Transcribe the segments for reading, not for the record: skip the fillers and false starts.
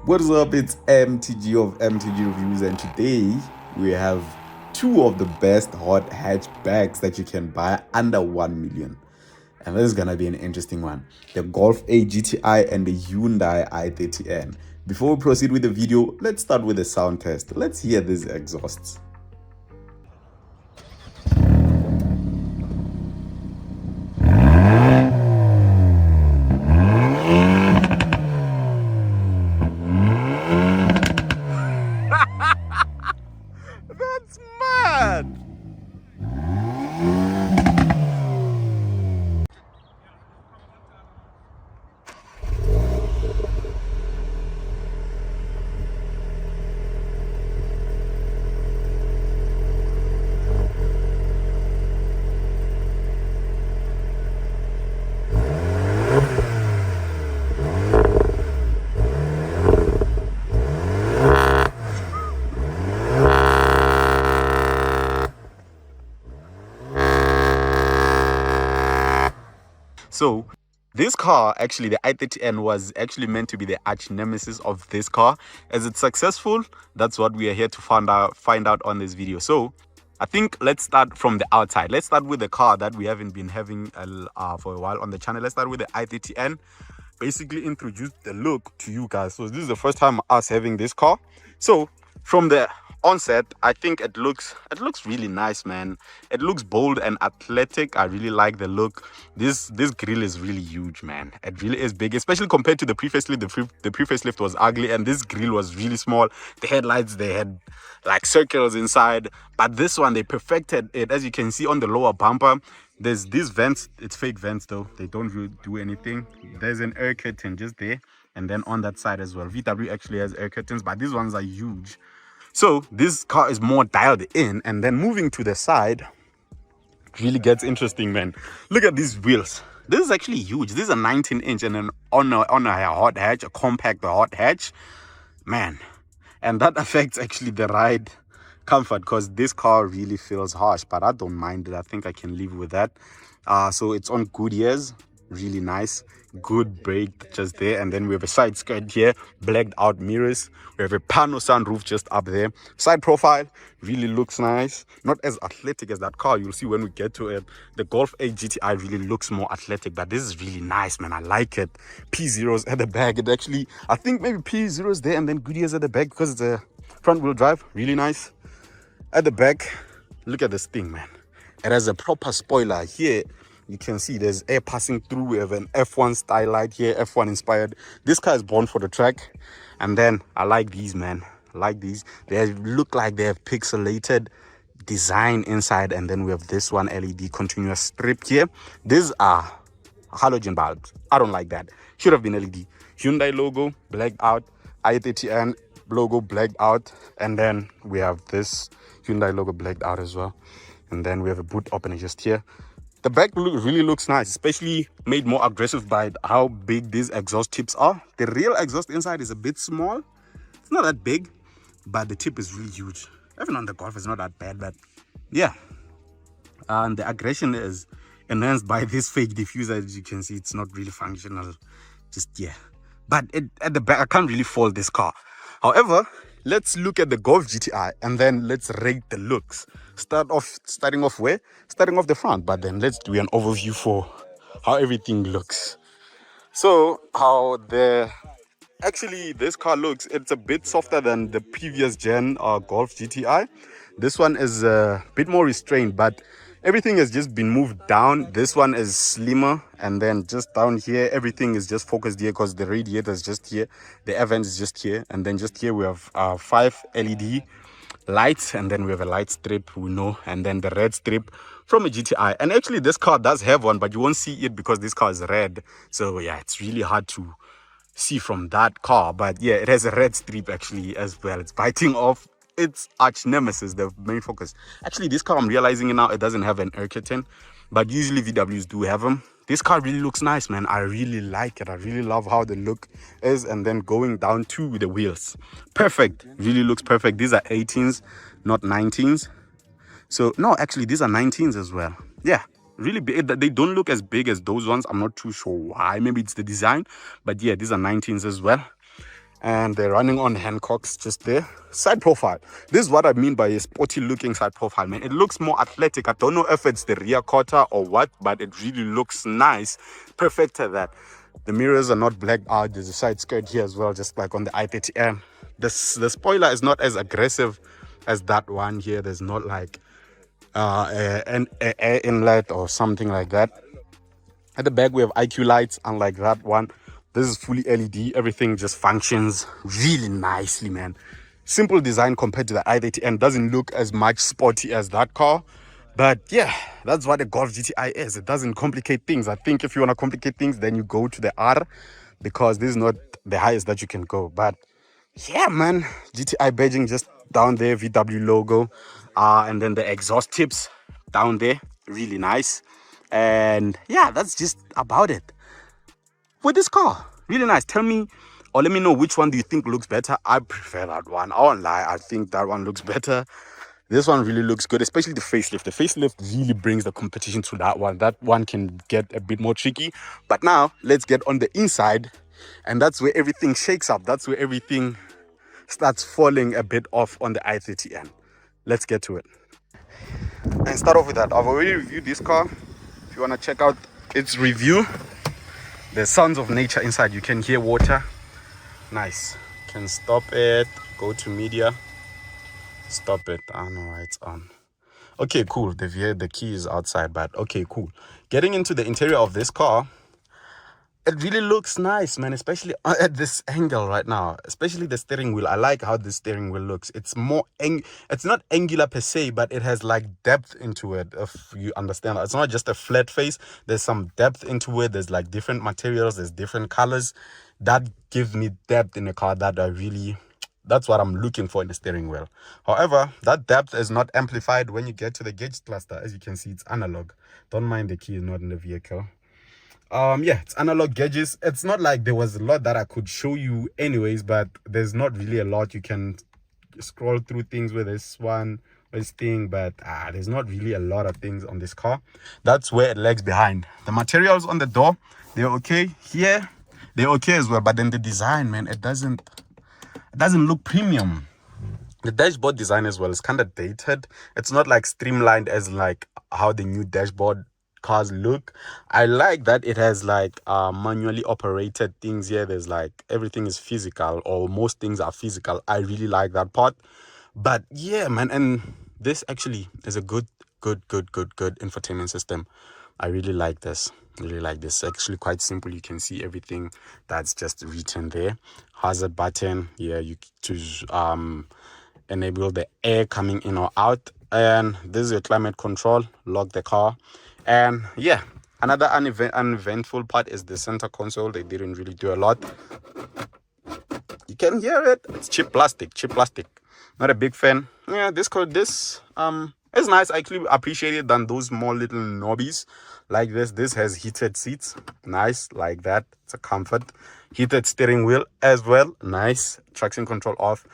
What's up? It's MTG of MTG Reviews, and today we have two of the best hot hatchbacks that you can buy under 1 million. And this is gonna be an interesting one: the Golf GTI and the Hyundai i30N. Before we proceed with the video, let's start with the sound test. Let's hear these exhausts. That's mad! So this car, actually the i30N, was actually meant to be the arch nemesis of this car. As it's successful, that's what we are here to find out on this video. So I think let's start from the outside. Let's start with the car that we haven't been having for a while on the channel. Let's start with the i30N. Basically introduce the look to you guys. So this is the first time us having this car. So from the onset, I think it looks really nice, man. It looks bold and athletic. I really like the look. This grill is really huge, man. It really is big, especially compared to the pre-facelift. The pre-facelift was ugly and this grill was really small. The headlights, they had like circles inside, but this one they perfected it. As you can see on the lower bumper, there's these vents. It's fake vents though, they don't really do anything. There's an air curtain just there, and then on that side as well, VW actually has air curtains, but these ones are huge. So this car is more dialed in. And then moving to the side really gets interesting, man. Look at these wheels. This is actually huge. This is a 19-inch and on a hot hatch, a compact hot hatch, man. And that affects actually the ride comfort, because this car really feels harsh, but I don't mind it. I think I can live with that. So it's on good ears, really nice, good brake just there. And then we have a side skirt here, blacked out mirrors. We have a pano sunroof just up there. Side profile really looks nice, not as athletic as that car. You'll see when we get to it. The Golf GTI really looks more athletic, but this is really nice, man. I like it. P0s at the back. It actually, I think maybe P0s there and then Goodyears at the back, because it's a front wheel drive. Really nice. At the back, look at this thing, man. It has a proper spoiler here. You can see there's air passing through. We have an F1 style light here, F1 inspired. This car is born for the track. And then I like these, man. I like these. They look like they have pixelated design inside. And then we have this one LED continuous strip here. These are halogen bulbs. I don't like that. Should have been LED. Hyundai logo blacked out, i30N logo blacked out, and then we have this Hyundai logo blacked out as well. And then we have a boot opener just here. The back really looks nice, especially made more aggressive by how big these exhaust tips are. The real exhaust inside is a bit small. It's not that big, but the tip is really huge. Even on the Golf, it's not that bad, but yeah. And the aggression is enhanced by this fake diffuser. As you can see, it's not really functional. Just, yeah. But at the back, I can't really fault this car. However, let's look at the Golf GTI and then let's rate the looks. Starting off where? Starting off the front, but then let's do an overview for how everything looks. So this car looks, it's a bit softer than the previous gen Golf GTI. This one is a bit more restrained, but everything has just been moved down. This one is slimmer, and then just down here, everything is just focused here because the radiator is just here. The air vent is just here. And then just here we have 5 LED lights, and then we have a light strip, we know, and then the red strip from a GTI. And actually this car does have one, but you won't see it because this car is red. So yeah, it's really hard to see from that car. But yeah, it has a red strip actually as well. It's biting off its arch nemesis, the main focus. Actually, this car, I'm realizing it now, it doesn't have an air curtain, but usually VWs do have them. This car really looks nice, man. I really like it. I really love how the look is. And then going down to the wheels, perfect. Really looks perfect. These are 18s, not 19s. So no, actually these are 19s as well. Yeah, really big. They don't look as big as those ones. I'm not too sure why. Maybe it's the design, but yeah, these are 19s as well. and they're running on Hancocks just there. Side profile, this is what I mean by a sporty looking side profile, man. It looks more athletic. I don't know if it's the rear quarter or what, but it really looks nice. Perfect at that. The mirrors are not blacked out. There's a side skirt here as well, just like on the i30N. The spoiler is not as aggressive as that one here. There's not like an air inlet or something like that. At the back we have IQ lights, unlike that one. This is fully LED. Everything just functions really nicely, man. Simple design compared to the i30N. Doesn't look as much sporty as that car, but yeah, that's what the Golf GTI is. It doesn't complicate things. I think if you want to complicate things, then you go to the R, because this is not the highest that you can go. But yeah, man, GTI badging just down there, VW logo, and then the exhaust tips down there, really nice. And yeah, that's just about it with this car. Really nice. Tell me, or let me know, which one do you think looks better? I prefer that one. I won't lie, I think that one looks better. This one really looks good, especially the facelift. The facelift really brings the competition to that one. That one can get a bit more tricky. But now let's get on the inside, and that's where everything shakes up. That's where everything starts falling a bit off on the i30N. Let's get to it and start off with that. I've already reviewed this car. If you want to check out its review, there's sounds of nature inside. You can hear water. Nice. Can stop it, go to media, stop it. I don't know why it's on. Okay, cool. The key is outside, but okay, cool. Getting into the interior of this car, it really looks nice, man, especially at this angle right now. Especially the steering wheel. I like how the steering wheel looks. It's more it's not angular per se, but it has like depth into it, if you understand. It's not just a flat face. There's some depth into it. There's like different materials, there's different colors. That gives me depth in a car that that's what I'm looking for in the steering wheel. However, that depth is not amplified when you get to the gauge cluster. As you can see, it's analog. Don't mind the key is not in the vehicle. Yeah, it's analog gauges. It's not like there was a lot that I could show you anyways, but there's not really a lot. You can scroll through things with this thing, but there's not really a lot of things on this car. That's where it lags behind. The materials on the door, they're okay. Here, they're okay as well, but then the design, man, it doesn't look premium. The dashboard design as well is kind of dated. It's not like streamlined as like how the new dashboard cars look. I like that it has like manually operated things here. There's like everything is physical, or most things are physical. I really like that part. But yeah, man, and this actually is a good infotainment system. I really like this. Actually quite simple. You can see everything that's just written there. Hazard button, yeah, you choose enable the air coming in or out, and this is your climate control. Lock the car. And yeah, another uneventful part is the center console. They didn't really do a lot. You can hear it. It's cheap plastic. Not a big fan. Yeah, this is nice. I actually appreciate it than those small little knobbies like this. This has heated seats. Nice, like that. It's a comfort. Heated steering wheel as well. Nice. Traction control off.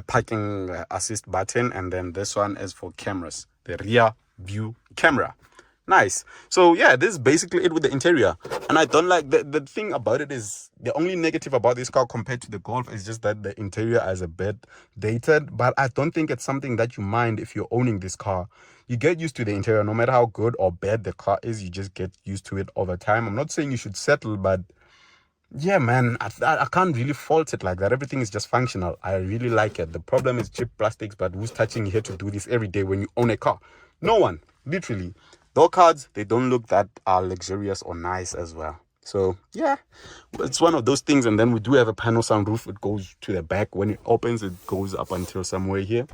Parking assist button, and then this one is for cameras. The rear view camera. Nice. So yeah, this is basically it with the interior. And I don't like the thing about it is, the only negative about this car compared to the Golf is just that the interior is a bit dated. But I don't think it's something that you mind if you're owning this car. You get used to the interior. No matter how good or bad the car is, you just get used to it over time. I'm not saying you should settle, but yeah, man, I can't really fault it like that. Everything is just functional. I really like it. The problem is cheap plastics, but who's touching here to do this every day when you own a car? No one, literally. Door cards, they don't look that luxurious or nice as well. So yeah, it's one of those things. And then we do have a panel sunroof. It goes to the back. When it opens, it goes up until somewhere here.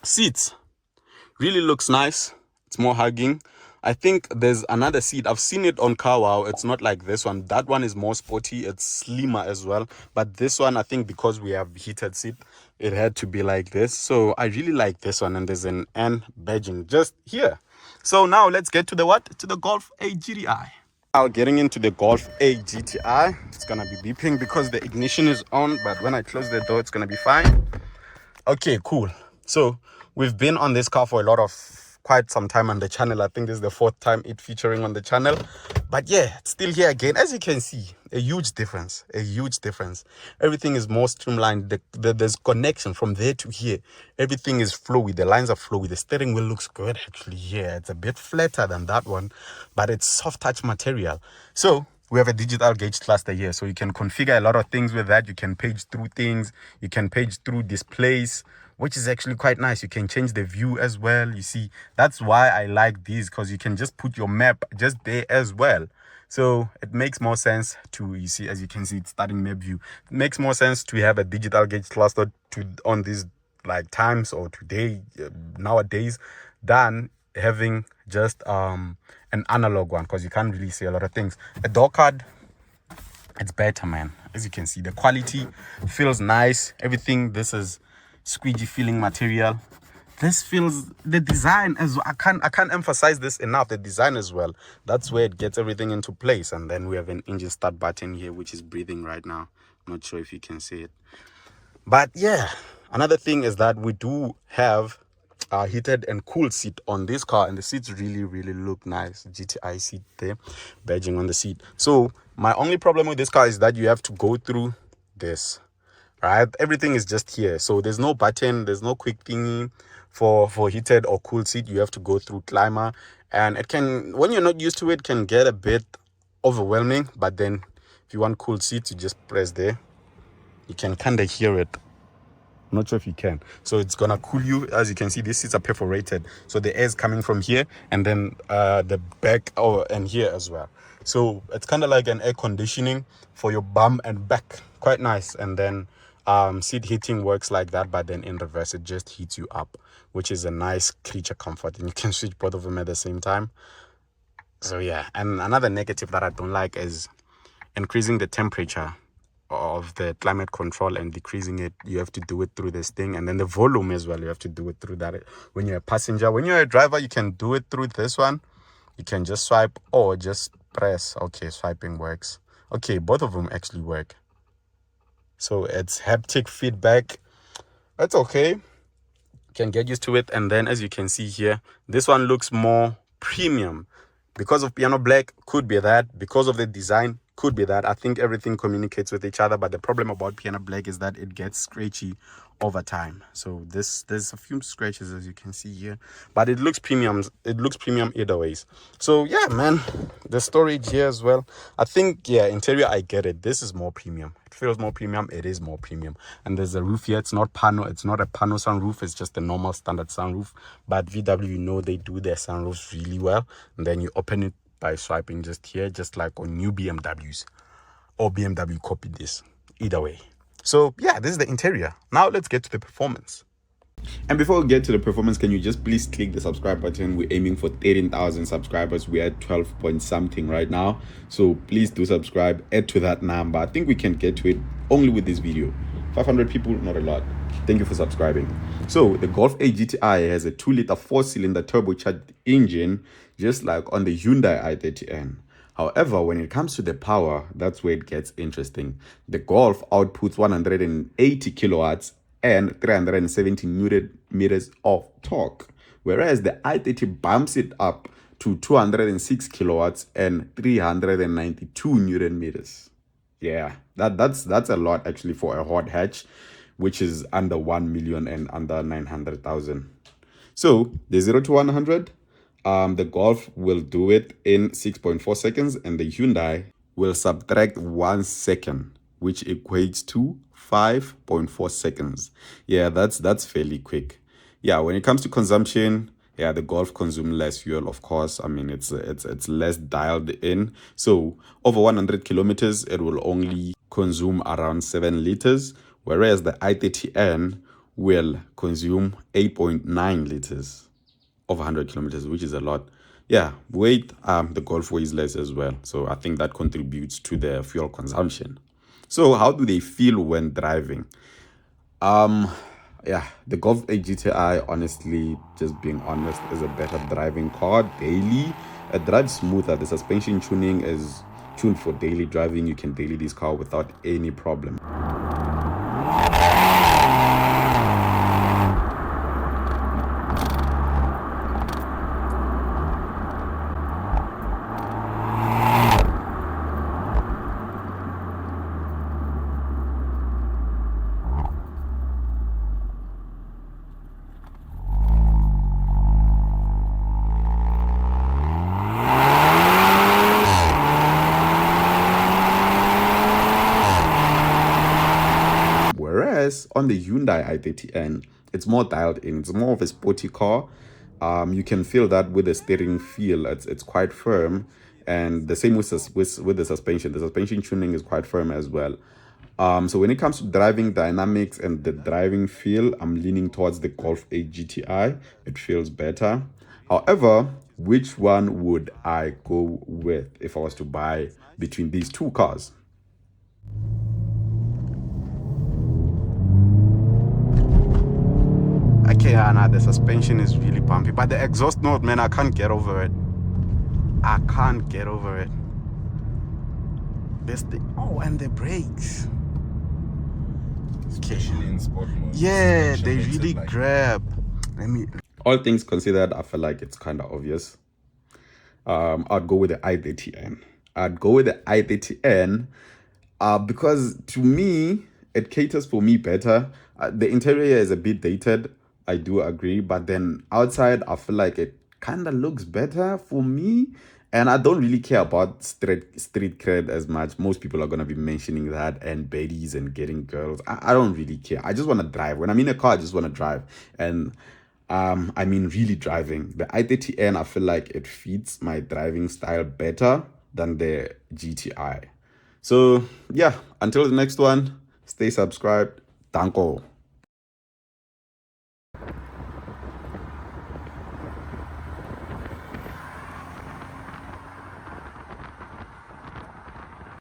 Seats really looks nice. It's more hugging. I think there's another seat. I've seen it on CarWow. It's not like this one. That one is more sporty. It's slimmer as well. But this one, I think because we have heated seat, it had to be like this. So I really like this one. And there's an N badging just here. So now let's get to the what? To the Golf GTI. Now getting into the Golf GTI. It's going to be beeping because the ignition is on. But when I close the door, it's going to be fine. Okay, cool. So we've been on this car for quite some time on the channel. I think this is the 4th time it featuring on the channel, but yeah, it's still here again. As you can see, a huge difference, everything is more streamlined. There's connection from there to here. Everything is flowy, the lines are flowy. The steering wheel looks good actually. Yeah, it's a bit flatter than that one, but it's soft touch material. So we have a digital gauge cluster here, so you can configure a lot of things with that. You can page through things, you can page through displays, which is actually quite nice. You can change the view as well. You see, that's why I like these, because you can just put your map just there as well. So it makes more sense to, you see, as you can see, it's starting map view. It makes more sense to have a digital gauge cluster on these like times or today, nowadays, than having just an analog one, because you can't really see a lot of things. A door card, it's better, man. As you can see, the quality feels nice. Everything, this is squeegee feeling material. This feels, the design as well, I can't emphasize this enough, the design as well. That's where it gets everything into place. And then we have an engine start button here, which is breathing right now. I'm not sure if you can see it, but yeah, another thing is that we do have a heated and cooled seat on this car, and the seats really look nice. GTI seat there, badging on the seat. So my only problem with this car is that you have to go through this, right? Everything is just here, so there's no button, there's no quick thingy for heated or cooled seat. You have to go through climber, and it can, when you're not used to it, can get a bit overwhelming. But then if you want cooled seats, you just press there. You can kind of hear it. I'm not sure if you can. So it's gonna cool you. As you can see, these seats are perforated, so the air is coming from here, and then the back and here as well. So it's kind of like an air conditioning for your bum and back. Quite nice. And then seat heating works like that, but then in reverse it just heats you up, which is a nice creature comfort, and you can switch both of them at the same time. So yeah, and another negative that I don't like is increasing the temperature of the climate control and decreasing it. You have to do it through this thing, and then the volume as well, you have to do it through that. When you're a passenger, when you're a driver, you can do it through this one. You can just swipe or just press. Okay, swiping works. Okay, both of them actually work. So it's haptic feedback. That's okay, you can get used to it. And then as you can see here, this one looks more premium because of piano black. Could be that, because of the design, could be that. I think everything communicates with each other, but the problem about piano black is that it gets scratchy over time. So there's a few scratches, as you can see here, but it looks premium. It looks premium either ways. So yeah, man, the storage here as well, I think, yeah, interior, I get it. This is more premium. It feels more premium. It is more premium. And there's a roof here. It's not pano. It's not a pano sunroof. It's just a normal standard sunroof. But VW, you know, they do their sunroofs really well. And then you open it by swiping just here, just like on new BMWs, or BMW copied this. Either way. So yeah, this is the interior. Now let's get to the performance. And before we get to the performance, can you just please click the subscribe button? We're aiming for 13,000 subscribers. We're at 12 point something right now. So please do subscribe, add to that number. I think we can get to it only with this video. 500 people, not a lot. Thank you for subscribing. So the Golf GTI has a 2-liter 4-cylinder turbocharged engine, just like on the Hyundai i30N. However, when it comes to the power, that's where it gets interesting. The Golf outputs 180 kilowatts and 370 newton meters of torque, whereas the i30 bumps it up to 206 kilowatts and 392 newton meters. Yeah, that's a lot actually for a hot hatch, which is under 1 million and under 900,000. So the 0 to 100, the Golf will do it in 6.4 seconds, and the Hyundai will subtract 1 second, which equates to 5.4 seconds. Yeah, that's fairly quick. Yeah, when it comes to consumption, yeah, the Golf consumes less fuel, of course. I mean, it's less dialed in. So over 100 kilometers, it will only consume around 7 liters, whereas the i30N will consume 8.9 liters over 100 kilometers, which is a lot. Yeah, weight, the Golf weighs less as well. So I think that contributes to the fuel consumption. So how do they feel when driving? Yeah, the Golf GTI, honestly, just being honest, is a better driving car daily. It drives smoother. The suspension tuning is tuned for daily driving. You can daily this car without any problem. Whereas on the Hyundai i30N, it's more dialed in. It's more of a sporty car. You can feel that with the steering feel. It's quite firm, and the same with the suspension. The suspension tuning is quite firm as well. So when it comes to driving dynamics and the driving feel, I'm leaning towards the Golf GTI. It feels better. However, which one would I go with if I was to buy between these two cars? Okay, Anna, the suspension is really bumpy, but the exhaust note, man, I can't get over it. I can't get over it. And the brakes. Especially in sport mode. Yeah, they really grab. All things considered, I feel like it's kind of obvious. I'd go with the i30N. I'd go with the i30N because to me, it caters for me better. The interior is a bit dated, I do agree, but then outside, I feel like it kind of looks better for me. And I don't really care about street cred as much. Most people are going to be mentioning that, and baddies and getting girls. I don't really care. I just want to drive. When I'm in a car, I just want to drive. And I mean, really driving. The i30N, I feel like it fits my driving style better than the GTI. So, yeah, until the next one, stay subscribed. Danko.